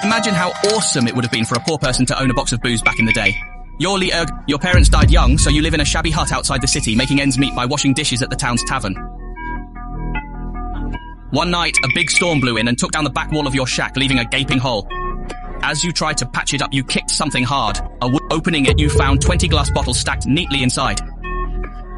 Imagine how awesome it would have been for a poor person to own a box of booze back in the day. Your parents died young, so you live in a shabby hut outside the city, making ends meet by washing dishes at the town's tavern. One night, a big storm blew in and took down the back wall of your shack, leaving a gaping hole. As you tried to patch it up, you kicked something hard. Opening it, you found 20 glass bottles stacked neatly inside.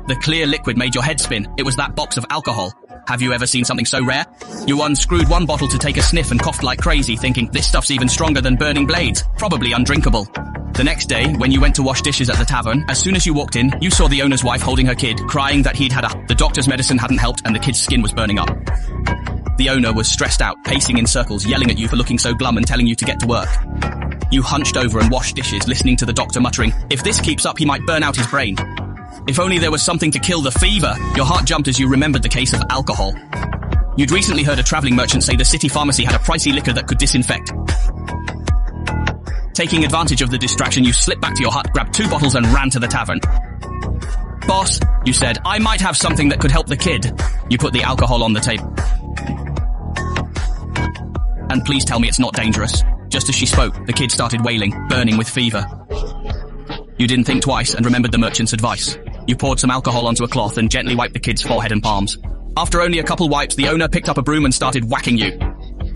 The clear liquid made your head spin. It was that box of alcohol. Have you ever seen something so rare? You unscrewed one bottle to take a sniff and coughed like crazy, thinking, this stuff's even stronger than burning blades. Probably undrinkable. The next day, when you went to wash dishes at the tavern, as soon as you walked in, you saw the owner's wife holding her kid, crying that the doctor's medicine hadn't helped and the kid's skin was burning up. The owner was stressed out, pacing in circles, yelling at you for looking so glum and telling you to get to work. You hunched over and washed dishes, listening to the doctor muttering, if this keeps up, he might burn out his brain. If only there was something to kill the fever. Your heart jumped as you remembered the case of alcohol. You'd recently heard a traveling merchant say the city pharmacy had a pricey liquor that could disinfect. Taking advantage of the distraction, you slipped back to your hut, grabbed 2 bottles and ran to the tavern. Boss, you said, I might have something that could help the kid. You put the alcohol on the table. And please tell me it's not dangerous. Just as she spoke, the kid started wailing, burning with fever. You didn't think twice and remembered the merchant's advice. You poured some alcohol onto a cloth and gently wiped the kid's forehead and palms. After only a couple wipes, the owner picked up a broom and started whacking you.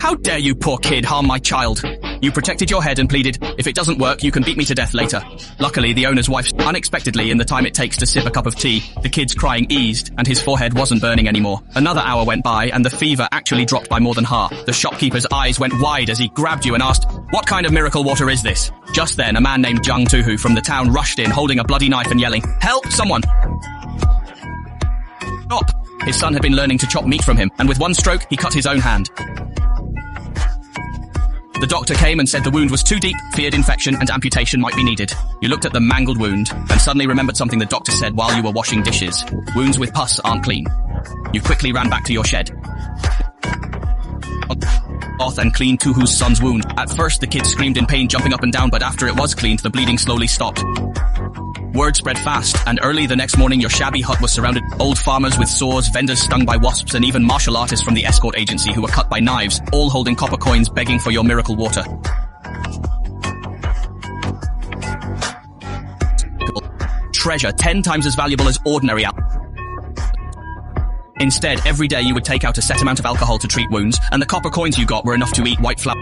How dare you, poor kid, harm my child? You protected your head and pleaded, if it doesn't work, you can beat me to death later. Luckily, the owner's wife, unexpectedly, in the time it takes to sip a cup of tea, the kid's crying eased and his forehead wasn't burning anymore. Another hour went by and the fever actually dropped by more than half. The shopkeeper's eyes went wide as he grabbed you and asked, what kind of miracle water is this? Just then, a man named Jung Tuhu from the town rushed in, holding a bloody knife and yelling, help, someone! Stop! His son had been learning to chop meat from him, and with one stroke, he cut his own hand. The doctor came and said the wound was too deep, feared infection, and amputation might be needed. You looked at the mangled wound, and suddenly remembered something the doctor said while you were washing dishes. Wounds with pus aren't clean. You quickly ran back to your shed. Off and cleaned Tuhu's son's wound. At first, the kid screamed in pain, jumping up and down, but after it was cleaned, the bleeding slowly stopped. Word spread fast, and early the next morning your shabby hut was surrounded by old farmers with sores, vendors stung by wasps, and even martial artists from the escort agency who were cut by knives, all holding copper coins begging for your miracle water. Treasure 10 times as valuable as ordinary alcohol. Instead, every day you would take out a set amount of alcohol to treat wounds, and the copper coins you got were enough to eat white flour.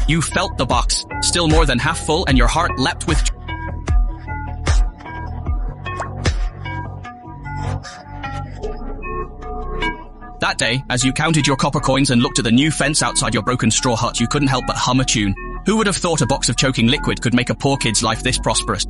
You felt the box, still more than half full, and your heart leapt with joy. That day, as you counted your copper coins and looked at the new fence outside your broken straw hut, you couldn't help but hum a tune. Who would have thought a box of choking liquid could make a poor kid's life this prosperous?